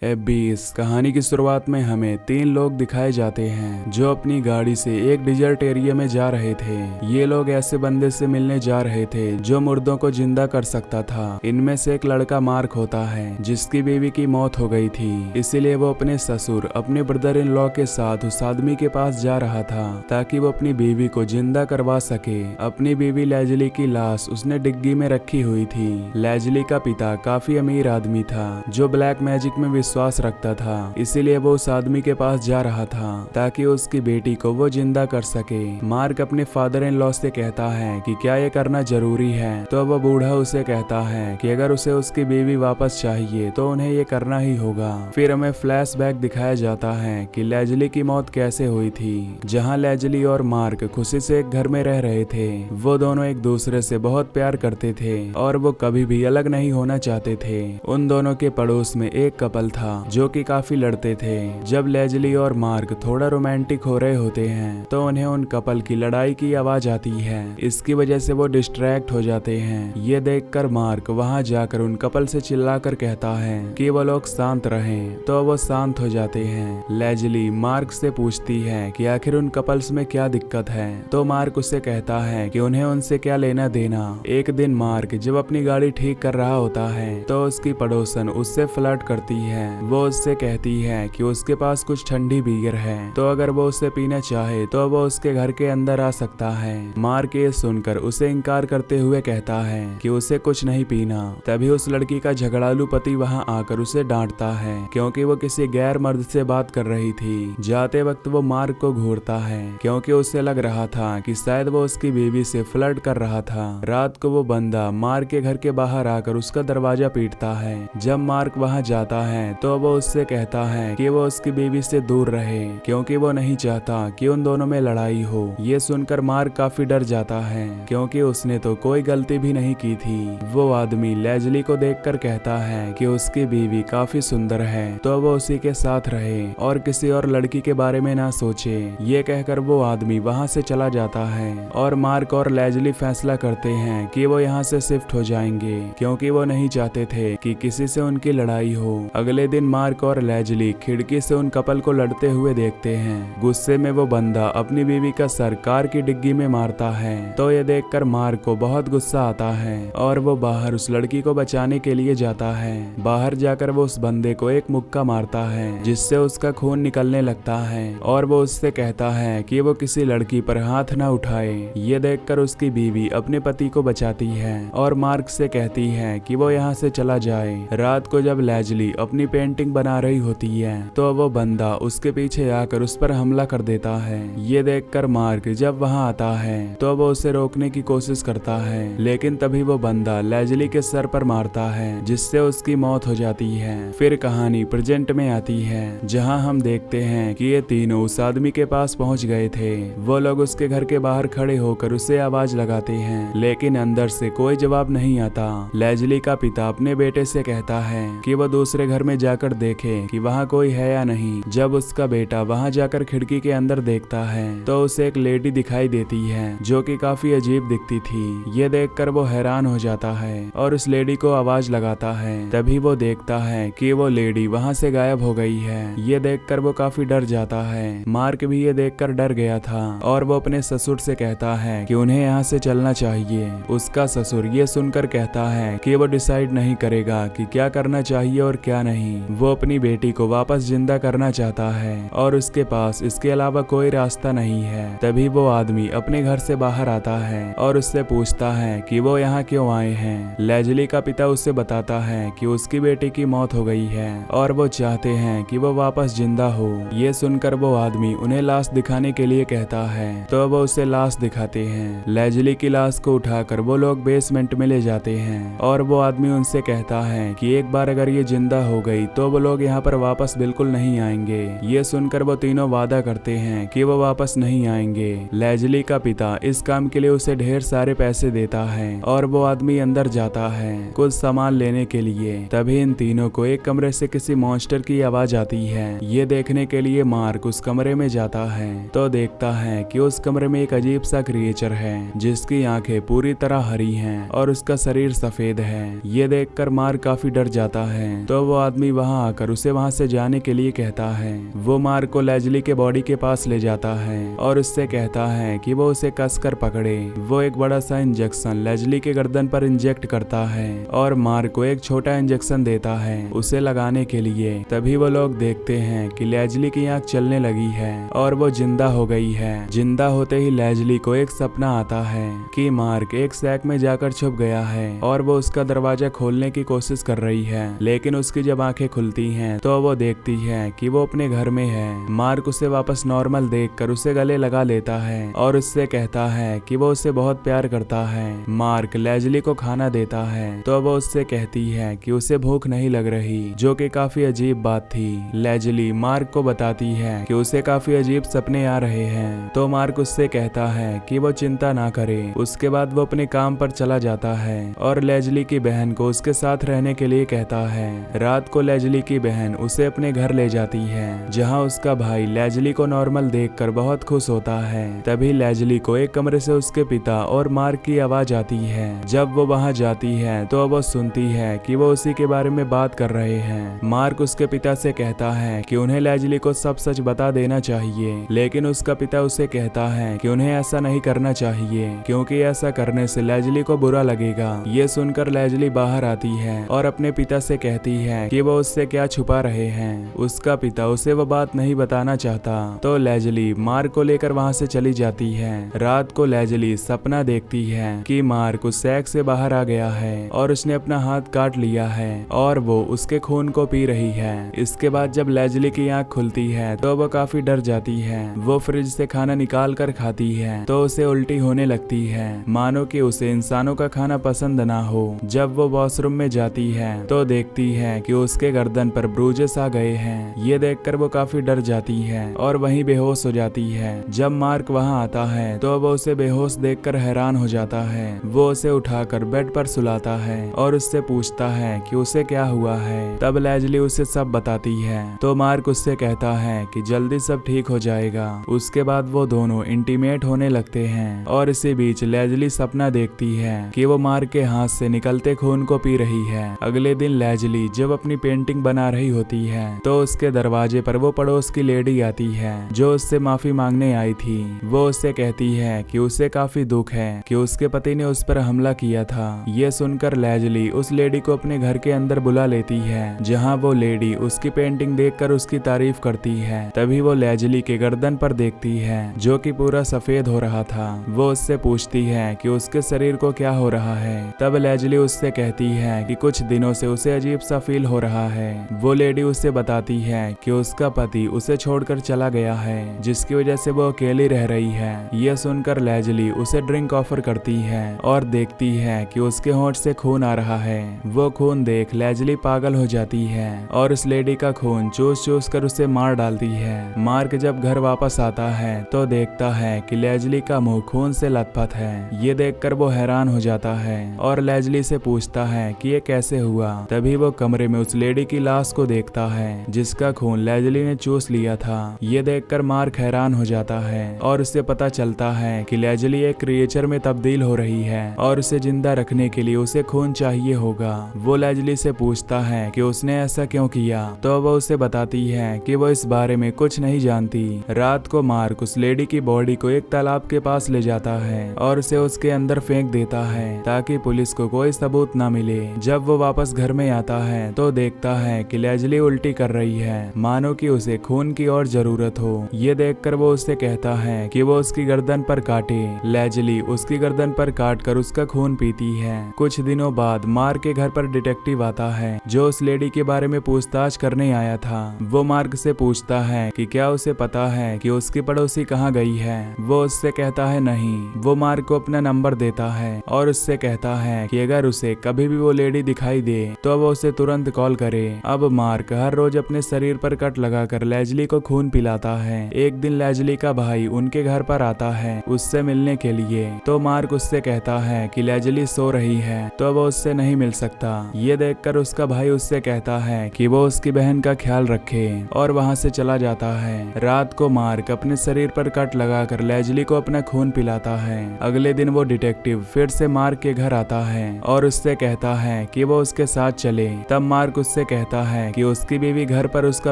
20 कहानी की शुरुआत में हमें 3 लोग दिखाए जाते हैं जो अपनी गाड़ी से एक डिजर्ट एरिया में जा रहे थे। ये लोग ऐसे बंदे से मिलने जा रहे थे जो मुर्दों को जिंदा कर सकता था। इनमें से एक लड़का मार्क होता है जिसकी बीवी की मौत हो गई थी, इसीलिए वो अपने ससुर अपने ब्रदर इन लॉ के साथ उस आदमी के पास जा रहा था ताकि वो अपनी बीवी को जिंदा करवा सके। अपनी बीवी लेजली की लाश उसने डिग्गी में रखी हुई थी। लेजली का पिता काफी अमीर आदमी था जो ब्लैक मैजिक में विश्वास रखता था, इसीलिए वो उस आदमी के पास जा रहा था ताकि उसकी बेटी को वो जिंदा कर सके। मार्क अपने फादर इन लॉ से कहता है कि क्या ये करना जरूरी है, तो वह बूढ़ा उसे कहता है कि अगर उसे उसकी बीवी वापस चाहिए तो उन्हें ये करना ही होगा। फिर हमें फ्लैशबैक दिखाया जाता है कि लेजली की मौत कैसे हुई थी, जहाँ लेजली और मार्क खुशी से एक घर में रह रहे थे। वो दोनों एक दूसरे से बहुत प्यार करते थे और वो कभी भी अलग नहीं होना चाहते थे। उन दोनों के पड़ोस में एक कपल था जो कि काफी लड़ते थे। जब लेजली और मार्क थोड़ा रोमांटिक हो रहे होते हैं तो उन्हें उन कपल की लड़ाई की आवाज आती है। इसकी वजह से वो डिस्ट्रैक्ट हो जाते हैं। ये देखकर मार्क वहां जाकर उन कपल से चिल्लाकर कहता है कि वो लोग शांत रहें, तो वो शांत हो जाते हैं। लेजली मार्क से पूछती है कि आखिर उन कपल्स में क्या दिक्कत है, तो मार्क उसे कहता है कि उन्हें उनसे क्या लेना देना। एक दिन मार्क जब अपनी गाड़ी ठीक कर रहा होता है तो उसकी पड़ोसन उससे फ्लर्ट करती है। वो उससे कहती है कि उसके पास कुछ ठंडी बियर है, तो अगर वो उसे पीना चाहे तो वो उसके घर के अंदर आ सकता है। मार्क ये सुनकर उसे इनकार करते हुए कहता है कि उसे कुछ नहीं पीना। तभी उस लड़की का झगड़ालू पति वहां आकर उसे डांटता है क्योंकि वो किसी गैर मर्द से बात कर रही थी। जाते वक्त वो मार्क को घूरता है क्योंकि उसे लग रहा था कि शायद वो उसकी बीवी से फ्लर्ट कर रहा था। रात को वो बंदा मार्क के घर के बाहर आकर उसका दरवाजा पीटता है। जब मार्क वहां जाता है तो वो उससे कहता है कि वो उसकी बीवी से दूर रहे क्योंकि वो नहीं चाहता कि उन दोनों में लड़ाई हो। ये सुनकर मार्क काफी डर जाता है क्योंकि उसने तो कोई गलती भी नहीं की थी। वो आदमी लेजली को देखकर कहता है कि उसकी बीवी काफी सुंदर है, तो वो उसी के साथ रहे और किसी और लड़की के बारे में ना सोचे। ये कहकर वो आदमी वहां से चला जाता है और मार्क और लेजली फैसला करते हैं कि वो यहाँ से शिफ्ट हो जाएंगे क्योंकि वो नहीं चाहते थे कि किसी से उनकी लड़ाई हो। अगले दिन मार्क और लेजली खिड़की से उन कपल को लड़ते हुए देखते हैं। गुस्से में वो बंदा अपनी बीवी का सर कार की डिग्गी में मारता है, तो ये देखकर मार्क को बहुत गुस्सा आता है और वो बाहर उस लड़की को बचाने के लिए जाता है। बाहर जाकर वो उस बंदे को एक मुक्का मारता है जिससे उसका खून निकलने लगता है और वो उससे कहता है कि वो किसी लड़की पर हाथ ना उठाए। ये देखकर उसकी बीवी अपने पति को बचाती है और मार्क से कहती है कि वो यहाँ से चला जाए। रात को जब लेजली अपनी पेंटिंग बना रही होती है तो वो बंदा उसके पीछे आकर उस पर हमला कर देता है। ये देखकर मार्क जब वहां आता है तो वो उसे रोकने की कोशिश करता है, लेकिन तभी वो बंदा लेजली के सर पर मारता है जिससे उसकी मौत हो जाती है। फिर कहानी प्रेजेंट में आती है जहां हम देखते हैं कि ये तीनों उस आदमी के पास पहुंच गए थे। वो लोग उसके घर के बाहर खड़े होकर उसे आवाज लगाते हैं, लेकिन अंदर से कोई जवाब नहीं आता। लेजली का पिता अपने बेटे से कहता है कि वो दूसरे घर में जाकर देखे कि वहाँ कोई है या नहीं। जब उसका बेटा वहाँ जाकर खिड़की के अंदर देखता है तो उसे एक लेडी दिखाई देती है जो कि काफी अजीब दिखती थी। ये देखकर वो हैरान हो जाता है और उस लेडी को आवाज लगाता है। तभी वो देखता है कि वो लेडी वहाँ से गायब हो गई है। ये देखकर वो काफी डर जाता है। मार्क भी ये देखकर डर गया था और वो अपने ससुर से कहता है कि उन्हें यहाँ से चलना चाहिए। उसका ससुर ये सुनकर कहता है कि वो डिसाइड नहीं करेगा कि क्या करना चाहिए और क्या नहीं। वो अपनी बेटी को वापस जिंदा करना चाहता है और उसके पास इसके अलावा कोई रास्ता नहीं है। तभी वो आदमी अपने घर से बाहर आता है और उससे पूछता है कि वो यहाँ क्यों आए हैं। लेजली का पिता उससे बताता है कि उसकी बेटी की मौत हो गई है और वो चाहते हैं कि वो वापस जिंदा हो। ये सुनकर वो आदमी उन्हें लाश दिखाने के लिए कहता है, तो वो उसे लाश दिखाते हैं। लेजली की लाश को उठाकर वो लोग बेसमेंट में ले जाते हैं और वो आदमी उनसे कहता है कि एक बार अगर ये जिंदा हो गई तो वो लोग यहाँ पर वापस बिल्कुल नहीं आएंगे। ये सुनकर वो तीनों वादा करते हैं कि वो वापस नहीं आएंगे। लेजली का पिता इस काम के लिए उसे ढेर सारे पैसे देता है और वो आदमी अंदर जाता है कुछ सामान लेने के लिए। तभी इन तीनों को एक कमरे से किसी मॉन्स्टर की आवाज आती है। ये देखने के लिए मार्क उस कमरे में जाता है तो देखता है कि उस कमरे में एक अजीब सा क्रिएचर है जिसकी आंखें पूरी तरह हरी हैं और उसका शरीर सफेद है। ये देखकर मार्क काफी डर जाता है तो वो आदमी आदमी वहां आकर उसे वहां से जाने के लिए कहता है। वो मार्क को लेजली के बॉडी के पास ले जाता है और उससे कहता है कि वो उसे कसकर पकड़े। वो एक बड़ा सा इंजेक्शन लेजली के गर्दन पर इंजेक्ट करता है और मार्क को एक छोटा इंजेक्शन देता है उसे लगाने के लिए। तभी वो लोग देखते हैं कि लेजली की आंख चलने लगी है और वो जिंदा हो गई है। जिंदा होते ही लेजली को एक सपना आता है कि मार्क एक सैक में जाकर छुप गया है और वो उसका दरवाजा खोलने की कोशिश कर रही है, लेकिन उसकी जब आंखें खुलती हैं तो वो देखती है कि वो अपने घर में है। मार्क उसे वापस नॉर्मल देखकर उसे गले लगा लेता है और उससे कहता है कि वो उसे बहुत प्यार करता है। मार्क लेजली को खाना देता है तो वो उससे कहती है कि उसे भूख नहीं लग रही, जो कि काफी अजीब बात थी। लेजली मार्क को बताती है कि उसे काफी अजीब सपने आ रहे हैं, तो मार्क उससे कहता है कि वो चिंता ना करे। उसके बाद वो अपने काम पर चला जाता है और लेजली की बहन को उसके साथ रहने के लिए कहता है। रात को लेजली की बहन उसे अपने घर ले जाती है, जहां उसका भाई लेजली को नॉर्मल देखकर बहुत खुश होता है। तभी लेजली को एक कमरे से उसके पिता और मार्क की आवाज आती है। जब वो वहां जाती है तो वो सुनती है कि वो उसी के बारे में बात कर रहे हैं। मार्क उसके पिता से कहता है कि उन्हें लेजली को सब सच बता देना चाहिए, लेकिन उसका पिता उसे कहता है कि उन्हें ऐसा नहीं करना चाहिए क्योंकि ऐसा करने से लेजली को बुरा लगेगा। ये सुनकर लेजली बाहर आती है और अपने पिता से कहती है कि वो उससे क्या छुपा रहे हैं। उसका पिता उसे वो बात नहीं बताना चाहता, तो लेजली मार्क को लेकर वहां से चली जाती है। रात को लेजली सपना देखती है कि मार्क उस सैक से बाहर आ गया है और उसने अपना हाथ काट लिया है और वो उसके खून को पी रही है। इसके बाद जब लेजली की आंख खुलती है तो वो काफी डर जाती है। वो फ्रिज से खाना निकाल कर खाती है तो उसे उल्टी होने लगती है, मानो कि उसे इंसानों का खाना पसंद ना हो। जब वो वॉशरूम में जाती है तो देखती है कि उसके गर्दन पर ब्रूजेस आ गए हैं। ये देखकर वो काफी डर जाती है और वहीं बेहोश हो जाती है। जब मार्क वहां आता है तो वो उसे बेहोश देखकर हैरान हो जाता है। वो उसे उठाकर बेड पर सुलाता है और उससे पूछता है कि उसे क्या हुआ है। तब लेजली उसे सब बताती है तो मार्क उससे कहता है कि जल्दी सब ठीक हो जाएगा। उसके बाद वो दोनों इंटीमेट होने लगते हैं और इसी बीच लेजली सपना देखती है कि वो मार्क के हाथ से निकलते खून को पी रही है। अगले दिन लेजली जब अपनी पेंटिंग बना रही होती है तो उसके दरवाजे पर वो पड़ोस की लेडी आती है जो उससे माफी मांगने आई थी। वो उससे कहती है कि उसे काफी दुख है कि उसके पति ने उस पर हमला किया था। ये सुनकर लेजली उस लेडी को अपने घर के अंदर बुला लेती है, जहां वो लेडी उसकी पेंटिंग देखकर उसकी तारीफ करती है। तभी वो लेजली के गर्दन पर देखती है जो कि पूरा सफेद हो रहा था। वो उससे पूछती है कि उसके शरीर को क्या हो रहा है। तब लेजली उससे कहती है कि कुछ दिनों से उसे अजीब सा फील हो रहा है। वो लेडी उससे बताती है कि उसका पति उसे छोड़कर चला गया है, जिसकी वजह से वो अकेली रह रही है। यह सुनकर लेजली उसे ड्रिंक ऑफर करती है और देखती है कि उसके होंठ से खून आ रहा है। वो खून देख लेजली पागल हो जाती है और उस लेडी का खून चूस चूस कर उसे मार डालती है। मार्क जब घर वापस आता है तो देखता है कि लेजली का मुंह खून से लथपथ है। ये देखकर वो हैरान हो जाता है और लेजली से पूछता है कि ये कैसे हुआ। तभी वो कमरे में उस लेडी की लाश को देखता है जिसका खून लेजली ने चूस लिया था। ये देखकर मार्क हैरान हो जाता है और उसे पता चलता है कि लेजली एक क्रिएचर में तब्दील हो रही है और उसे जिंदा रखने के लिए उसे खून चाहिए होगा। वो लेजली से पूछता है कि उसने ऐसा क्यों किया, तो वो उसे बताती है कि वो इस बारे में कुछ नहीं जानती। रात को मार्क उस लेडी की बॉडी को एक तालाब के पास ले जाता है और उसे उसके अंदर फेंक देता है ताकि पुलिस को कोई सबूत ना मिले। जब वो वापस घर में आता है तो देखता है कि लेजली उल्टी कर रही है, मानो कि उसे खून की और जरूरत हो। ये देखकर वो उससे कहता है कि वो उसकी गर्दन पर काटे। लेजली उसकी गर्दन पर काट कर उसका खून पीती है। कुछ दिनों बाद मार्क के घर पर डिटेक्टिव आता है जो उस लेडी के बारे में पूछताछ करने आया था। वो मार्क से पूछता है कि क्या उसे पता है कि उसकी पड़ोसी कहाँ गई है। वो उससे कहता है नहीं। वो मार्क को अपना नंबर देता है और उससे कहता है कि अगर उसे कभी भी वो लेडी दिखाई दे तो वो उसे तुरंत कॉल करे। अब मार्क हर रोज अपने शरीर पर कट लगाकर लेजली को खून पिलाता है। एक दिन लेजली का भाई उनके घर पर आता है उससे मिलने के लिए, तो मार्क उससे कहता है कि लेजली सो रही है तो वो उससे नहीं मिल सकता। ये देखकर उसका भाई उससे कहता है कि वो उसकी बहन का ख्याल रखे और वहां से चला जाता है। रात को मार्क अपने शरीर पर कट लगाकर लेजली को अपना खून पिलाता है। अगले दिन वो डिटेक्टिव फिर से मार्क के घर आता है और उससे कहता है कि वो उसके साथ चले। तब मार्क उससे उससे कहता है कि उसकी बीवी घर पर उसका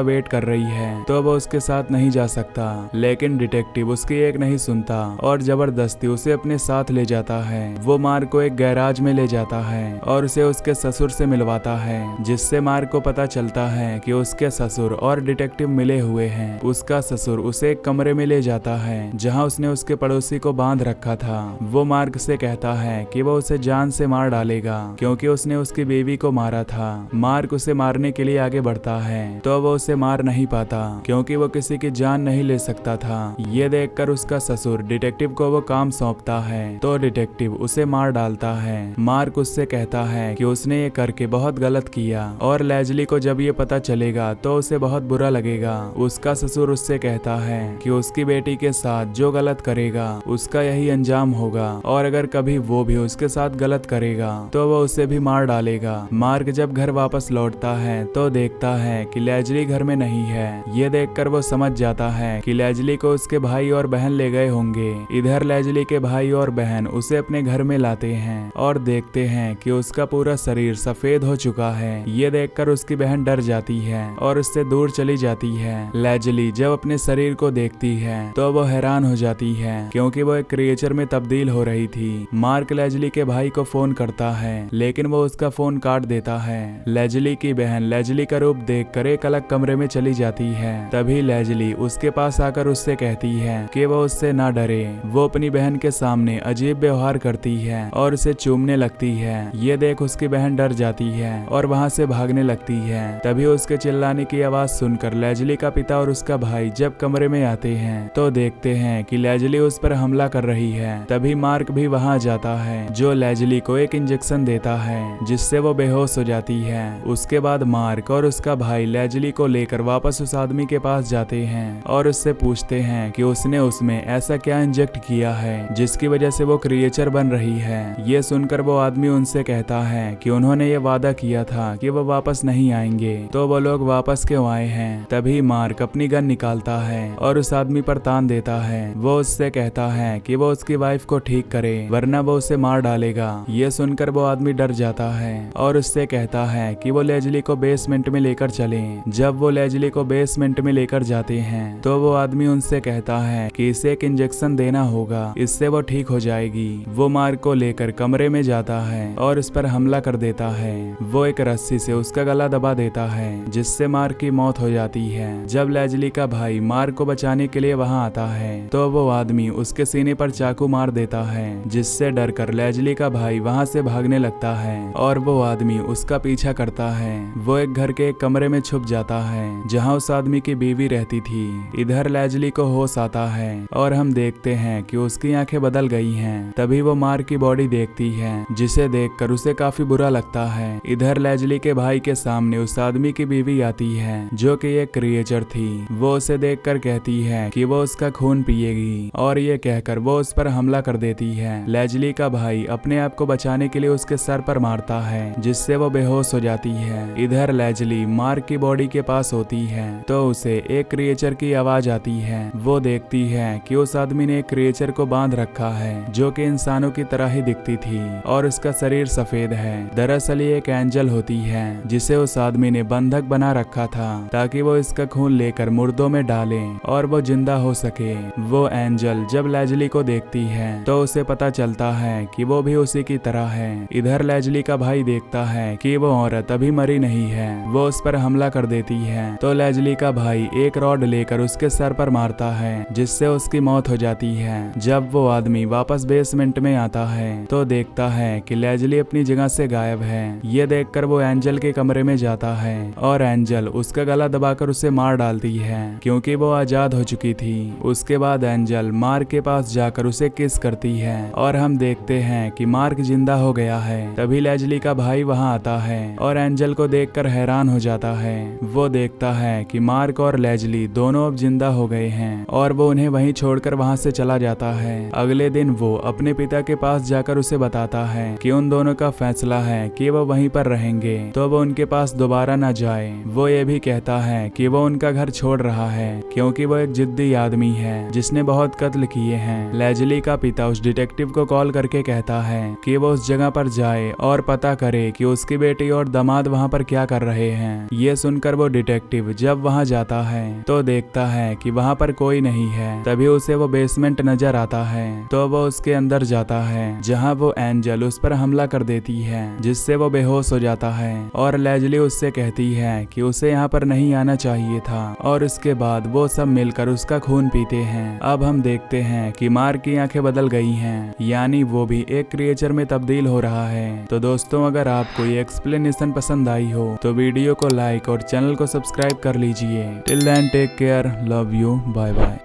वेट कर रही है तो वो उसके साथ नहीं जा सकता, लेकिन डिटेक्टिव उसकी एक नहीं सुनता और जबरदस्ती उसे अपने साथ ले जाता है। वो मार्क को एक गैराज में ले जाता है और उसे उसके ससुर से मिलवाता है, जिससे मार्क को पता चलता है कि उसके ससुर और डिटेक्टिव मिले हुए हैं। उसका ससुर उसे एक कमरे में ले जाता है जहां उसने उसके पड़ोसी को बांध रखा था। वो मार्क से कहता है कि वो उसे जान से मार डालेगा क्योंकि उसने उसकी बीवी को मारा था। मार्क उसे मारने के लिए आगे बढ़ता है तो वो उसे मार नहीं पाता क्योंकि वो किसी की जान नहीं ले सकता था। ये देखकर उसका ससुर डिटेक्टिव को वो काम सौंपता है तो डिटेक्टिव उसे मार डालता है। मार्क उससे कहता है कि उसने ये करके बहुत गलत किया और लेजली को जब ये पता चलेगा तो उसे बहुत बुरा लगेगा। उसका ससुर उससे कहता है कि उसकी बेटी के साथ जो गलत करेगा उसका यही अंजाम होगा और अगर कभी वो भी उसके साथ गलत करेगा तो वो उसे भी मार डालेगा। मार्क जब घर वापस लौटता है तो देखता है कि लेजली घर में नहीं है। ये देखकर वो समझ जाता है कि लेजली को उसके भाई और बहन ले गए होंगे। इधर लेजली के भाई और बहन उसे अपने घर में लाते हैं और देखते हैं कि उसका पूरा शरीर सफेद हो चुका है। ये देखकर उसकी बहन डर जाती है और उससे दूर चली जाती है। लेजली जब अपने शरीर को देखती है तो वो हैरान हो जाती है क्योंकि वो एक क्रिएचर में तब्दील हो रही थी। मार्क लेजली के भाई को फोन करता है लेकिन वो उसका फोन काट देता है। लेजली की बहन लेजली का रूप देखकर एक अलग कमरे में चली जाती है। तभी लेजली उसके पास आकर उससे कहती है कि वो उससे ना डरे। वो अपनी बहन के सामने अजीब व्यवहार करती है और उसे चूमने लगती है। ये देख उसकी बहन डर जाती है और वहां से भागने लगती है। तभी उसके चिल्लाने की आवाज सुनकर लेजली का पिता और उसका भाई जब कमरे में आते हैं तो देखते हैं कि लेजली उस पर हमला कर रही है। तभी मार्क भी वहां जाता है जो लेजली को एक इंजेक्शन देता है जिससे वो बेहोश हो जाती है। उसके बाद मार्क और उसका भाई लेजली को लेकर वापस उस आदमी के पास जाते हैं और उससे पूछते हैं कि उसने उसमें ऐसा क्या इंजेक्ट किया है जिसकी वजह से वो क्रिएचर बन रही है। ये सुनकर वो आदमी उनसे कहता है कि उन्होंने ये वादा किया था कि वो वापस नहीं आएंगे तो वो लोग वापस क्यों आए हैं। तभी मार्क अपनी गन निकालता है और उस आदमी पर तान देता है। वो उससे कहता है कि वो उसकी वाइफ को ठीक करे वरना वो उसे मार डालेगा। ये सुनकर वो आदमी डर जाता है और उससे कहता है कि वो लेजली को बेसमेंट में लेकर चले। जब वो लेजली को बेसमेंट में लेकर जाते हैं तो वो आदमी उनसे कहता है कि इसे एक इंजेक्शन देना होगा, इससे वो ठीक हो जाएगी। वो मार्क को लेकर कमरे में जाता है और उस पर हमला कर देता है। वो एक रस्सी से उसका गला दबा देता है जिससे मार्क की मौत हो जाती है। जब लेजली का भाई मार्क को बचाने के लिए वहां आता है तो वो आदमी उसके सीने पर चाकू मार देता है जिससे डरकर लेजली का भाई वहां से भागने लगता है और वो आदमी उसका पीछा करता है। वो एक घर के एक कमरे में छुप जाता है जहां उस आदमी की बीवी रहती थी। इधर लेजली को होश आता है और हम देखते हैं कि उसकी आंखें बदल गई हैं। तभी वो मार्क की बॉडी देखती है जिसे देखकर उसे काफी बुरा लगता है। इधर लेजली के भाई के सामने उस आदमी की बीवी आती है जो कि एक क्रिएचर थी। वो उसे देखकर कहती है कि वो उसका खून पिएगी और ये कहकर वो उस पर हमला कर देती है। लेजली का भाई अपने आप को बचाने के लिए उसके सर पर मारता है जिससे वो बेहोश हो जाती है। इधर लेजली मार्क की बॉडी के पास होती है तो उसे एक क्रिएचर की आवाज आती है। वो देखती है कि उस आदमी ने एक क्रिएचर को बांध रखा है जो कि इंसानों की तरह ही दिखती थी और उसका शरीर सफेद है। दरअसल ये एक एंजल होती है जिसे उस आदमी ने बंधक बना रखा था ताकि वो इसका खून लेकर मुर्दों में डाले और वो जिंदा हो सके। वो एंजल जब लेजली को देखती है तो उसे पता चलता है कि वो भी उसी की तरह है। इधर लेजली का भाई देखता है कि वो औरत अभी मरी नहीं है। वो उस पर हमला कर देती है तो लेजली का भाई एक रॉड लेकर उसके सर पर मारता है जिससे उसकी मौत हो जाती है। जब वो आदमी वापस बेसमेंट में आता है तो देखता है कि लेजली अपनी जगह से गायब है। ये देखकर वो एंजल के कमरे में जाता है और एंजल उसका गला दबाकर उसे मार डालती है क्योंकि वो आजाद हो चुकी थी। उसके बाद एंजल मार्क के पास जाकर उसे किस करती है और हम देखते हैं कि मार्क जिंदा हो गया है। तभी लेजली का भाई वहां आता है और एंजल को देखकर हैरान हो जाता है। वो देखता है कि मार्क और लेजली दोनों अब जिंदा हो गए हैं और वो उन्हें वहीं छोड़कर वहां से चला जाता है। अगले दिन वो अपने पिता के पास जाकर उसे बताता है कि उन दोनों का फैसला है कि वो वहीं पर रहेंगे तो वो उनके पास दोबारा न जाए। वो ये भी कहता है कि वो उनका घर छोड़ रहा है क्योंकि वो एक जिद्दी आदमी है जिसने बहुत कत्ल किए हैं। लेजली का पिता उस डिटेक्टिव को कॉल करके कहता है कि वो उस जगह पर जाए और पता करे कि उसकी बेटी और दामाद वहां पर पर क्या कर रहे हैं। ये सुनकर वो डिटेक्टिव जब वहाँ जाता है तो देखता है कि वहाँ पर कोई नहीं है। तभी उसे वो बेसमेंट नजर आता है तो वो उसके अंदर जाता है जहाँ वो एंजल उस पर हमला कर देती है, जिससे वो बेहोश हो जाता है। और लेजली उससे कहती है कि उसे यहाँ पर नहीं आना चाहिए था, और उसके बाद वो सब मिलकर उसका खून पीते हैं। अब हम देखते हैं कि मार्क की आंखें बदल गई हैं, यानी वो भी एक क्रिएचर में तब्दील हो रहा है। तो दोस्तों, अगर आपको ये एक्सप्लेनेशन पसंद आई हो तो वीडियो को लाइक और चैनल को सब्सक्राइब कर लीजिए। Till then take care, love you, bye bye.